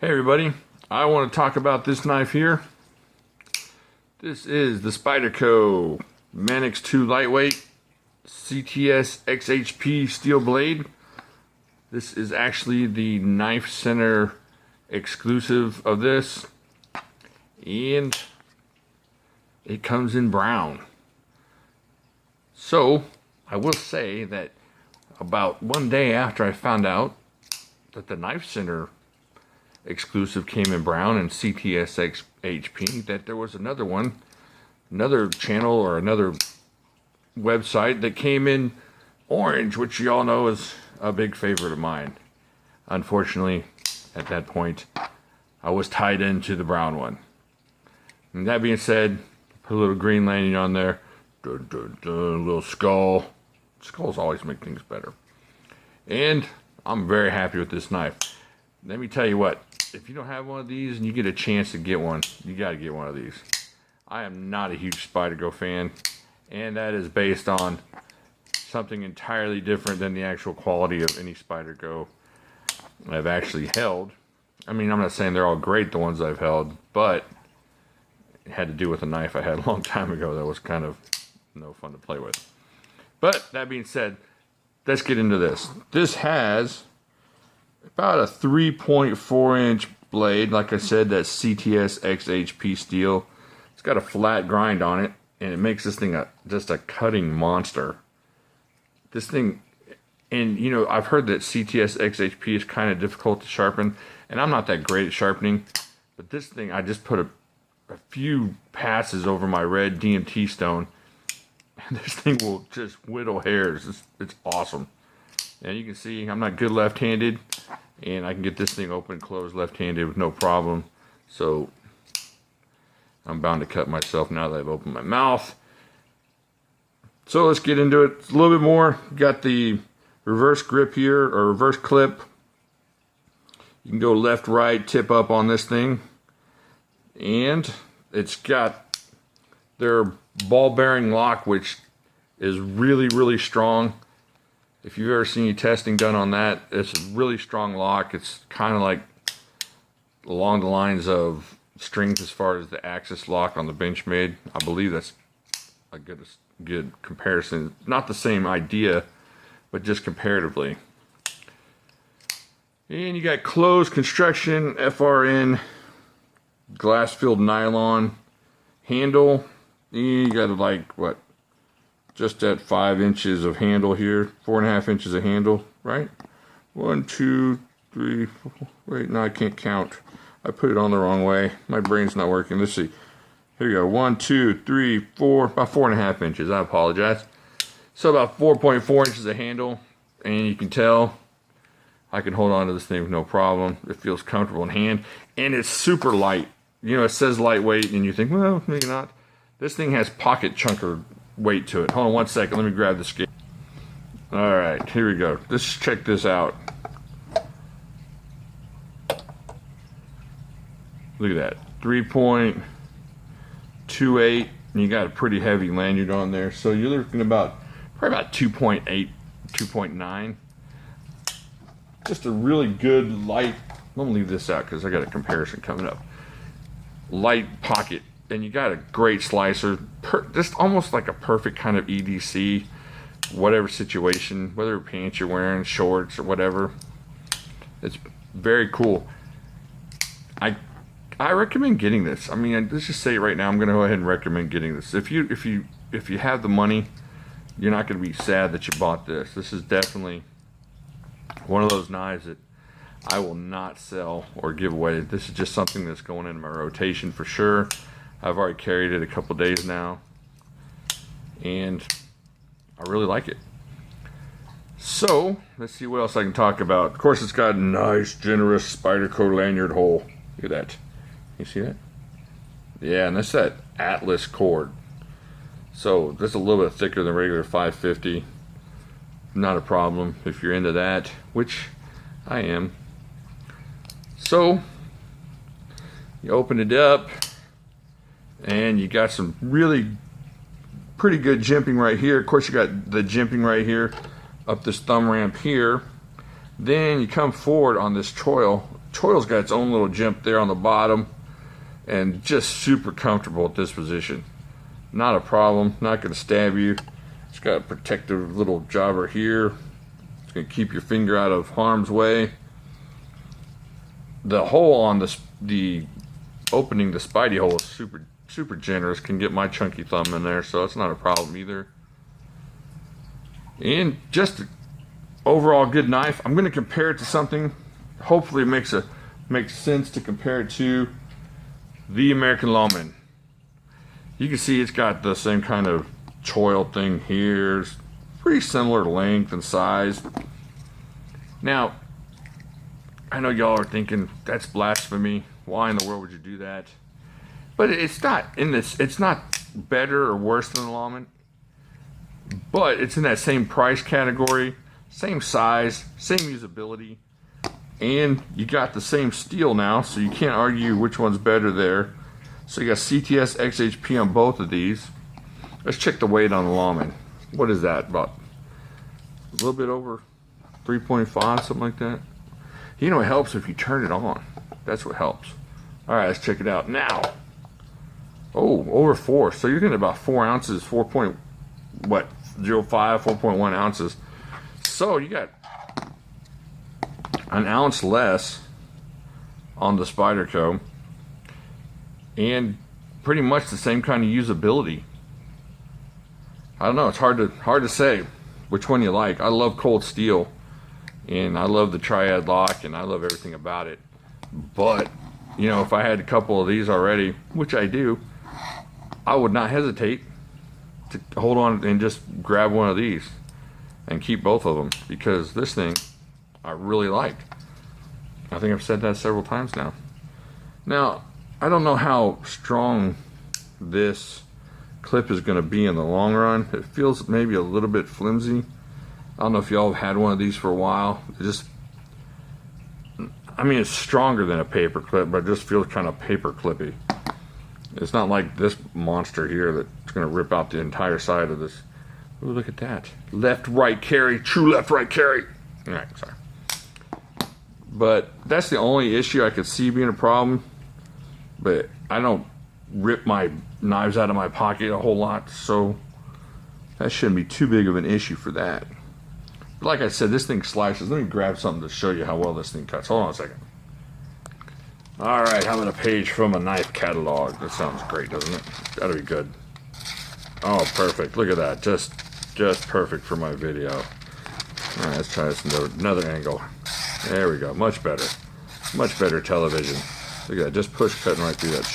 Hey everybody, I want to talk about this knife here. This is the Spyderco Manix 2 Lightweight CTS XHP steel blade. This is actually the KnifeCenter Exclusive of this, and it comes in brown. So I will say that about one day after I found out that the KnifeCenter Exclusive came in brown and CTS XHP, that there was another one, another channel or another website that came in orange, which you all know is a big favorite of mine. Unfortunately, at that point, I was tied into the brown one. And that being said, put a little green lanyard on there, dun, dun, dun, a little skull. Skulls always make things better. And I'm very happy with this knife. Let me tell you what, if you don't have one of these and you get a chance to get one, you got to get one of these. I am not a huge Spyderco fan, and that is based on something entirely different than the actual quality of any Spyderco I've actually held. I mean, I'm not saying they're all great, the ones I've held, but it had to do with a knife I had a long time ago that was kind of no fun to play with. But that being said, let's get into this. This has about a 3.4 inch blade. Like I said, that's CTS XHP steel. It's got a flat grind on it, and it makes this thing just a cutting monster. This thing, and you know, I've heard that CTS XHP is kind of difficult to sharpen, and I'm not that great at sharpening, but this thing, I just put a few passes over my red DMT stone, and this thing will just whittle hairs. It's awesome. And you can see I'm not good left-handed, and I can get this thing open and closed left-handed with no problem. So I'm bound to cut myself now that I've opened my mouth. So let's get into it a little bit more. Got the reverse grip here, or reverse clip. You can go left, right, tip up on this thing. And it's got their ball bearing lock, which is really, really strong. If you've ever seen any testing done on that, it's a really strong lock. It's kind of like along the lines of strings as far as the Axis lock on the Benchmade. I believe that's a good comparison. Not the same idea, but just comparatively. And you got closed construction FRN glass-filled nylon handle. And you got like what? Just at 5 inches of handle here, 4.5 inches of handle, right? 1, 2, 3, 4. Wait, no, I can't count. I put it on the wrong way. My brain's not working. Let's see. Here we go. 1, 2, 3, 4, about 4.5 inches. I apologize. So about 4.4 inches of handle, and you can tell I can hold on to this thing with no problem. It feels comfortable in hand, and it's super light. You know, it says lightweight, and you think, well, maybe not. This thing has pocket chunker weight to it. Hold on one second. Let me grab the scale. All right, here we go. Let's check this out. Look at that. 3.28. And you got a pretty heavy lanyard on there. So you're looking about probably about 2.8, 2.9. Just a really good light. Let me leave this out because I got a comparison coming up. Light pocket. And you got a great slicer, just almost like a perfect kind of EDC, whatever situation, whether pants you're wearing, shorts or whatever. It's very cool. I recommend getting this. I mean, let's just say right now, I'm going to go ahead and recommend getting this. If you have the money, you're not going to be sad that you bought this. This is definitely one of those knives that I will not sell or give away. This is just something that's going into my rotation for sure. I've already carried it a couple days now, and I really like it. So, let's see what else I can talk about. Of course, it's got a nice, generous Spyderco lanyard hole. Look at that. You see that? Yeah, and that's that Atlas cord. So, that's a little bit thicker than regular 550. Not a problem if you're into that, which I am. So, you open it up, and you got some really pretty good jimping right here. Of course, you got the jimping right here up this thumb ramp here. Then you come forward on this choil choil's got its own little jump there on the bottom, and just super comfortable at this position. Not a problem, not going to stab you. It's got a protective little jobber here. It's going to keep your finger out of harm's way. The hole on the opening, the Spidey hole, is super generous. Can get my chunky thumb in there, so it's not a problem either. And just an overall good knife. I'm going to compare it to something. Hopefully it makes sense to compare it to the American Lawman. You can see it's got the same kind of choil thing here. It's pretty similar length and size. Now, I know y'all are thinking that's blasphemy. Why in the world would you do that? But it's not it's not better or worse than the Lawman. But it's in that same price category, same size, same usability, and you got the same steel now, so you can't argue which one's better there. So you got CTS XHP on both of these. Let's check the weight on the Lawman. What is that? About a little bit over 3.5, something like that. You know, it helps if you turn it on. That's what helps. All right, let's check it out now. Oh, over 4. So you're getting about 4 ounces, 4.05, 4.1 ounces. So you got an ounce less on the Spyderco, and pretty much the same kind of usability. I don't know, it's hard to say which one you like. I love cold steel, and I love the triad lock, and I love everything about it. But you know, if I had a couple of these already, which I do, I would not hesitate to hold on and just grab one of these and keep both of them, because this thing I really like. I think I've said that several times now. Now, I don't know how strong this clip is going to be in the long run. It feels maybe a little bit flimsy. I don't know if y'all have had one of these for a while. It just, I mean, it's stronger than a paper clip, but it just feels kind of paper clippy. It's not like this monster here that's going to rip out the entire side of this. Ooh, look at that. Left, right carry. True left, right carry. All right, sorry. But that's the only issue I could see being a problem. But I don't rip my knives out of my pocket a whole lot, so that shouldn't be too big of an issue for that. But like I said, this thing slices. Let me grab something to show you how well this thing cuts. Hold on a second. All right, how about a page from a knife catalog? That sounds great, doesn't it? That'll be good. Oh, perfect. Look at that. Just perfect for my video. All right, let's try this another angle. There we go. Much better. Much better television. Look at that. Just push cutting right through that.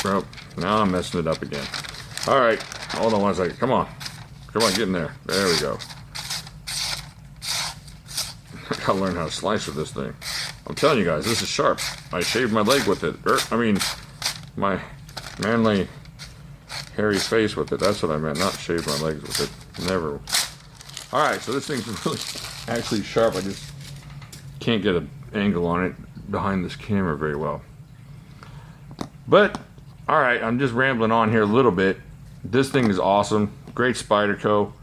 Oh, now I'm messing it up again. All right. Hold on one second. Come on. Come on, get in there. There we go. I gotta learn how to slice with this thing. I'm telling you guys, this is sharp. I shaved my leg with it. I mean, my manly, hairy face with it. That's what I meant. Not shave my legs with it. Never. All right, so this thing's really actually sharp. I just can't get an angle on it behind this camera very well. But all right, I'm just rambling on here a little bit. This thing is awesome. Great Spyderco.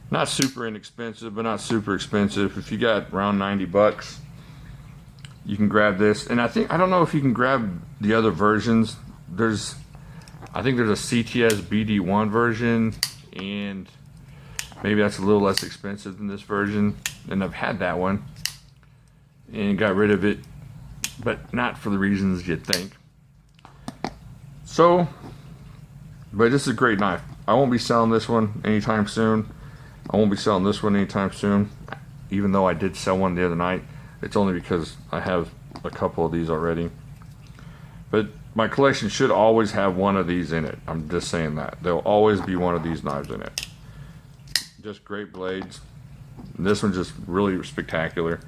Not super inexpensive, but not super expensive. If you got around 90 bucks, you can grab this. And I don't know if you can grab the other versions. I think there's a CTS BD1 version, and maybe that's a little less expensive than this version. And I've had that one and got rid of it, but not for the reasons you'd think. So, but this is a great knife. I won't be selling this one anytime soon. I won't be selling this one anytime soon, even though I did sell one the other night. It's only because I have a couple of these already. But my collection should always have one of these in it. I'm just saying that. There'll always be one of these knives in it. Just great blades. And this one's just really spectacular.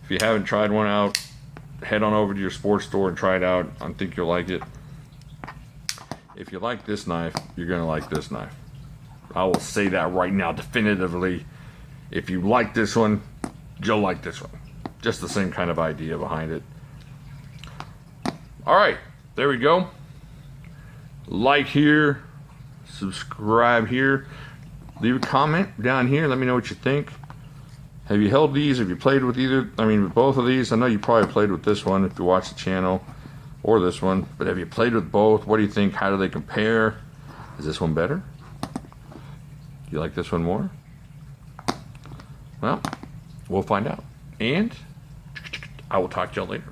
If you haven't tried one out, head on over to your sports store and try it out. I think you'll like it. If you like this knife, you're going to like this knife. I will say that right now definitively. If you like this one, you'll like this one. Just the same kind of idea behind it. Alright, there we go. Like here, subscribe here, leave a comment down here, let me know what you think. Have you held these? Have you played with either? I mean, with both of these? I know you probably played with this one if you watch the channel, or this one. But have you played with both? What do you think? How do they compare? Is this one better? Do you like this one more? Well, we'll find out. And I will talk to y'all later.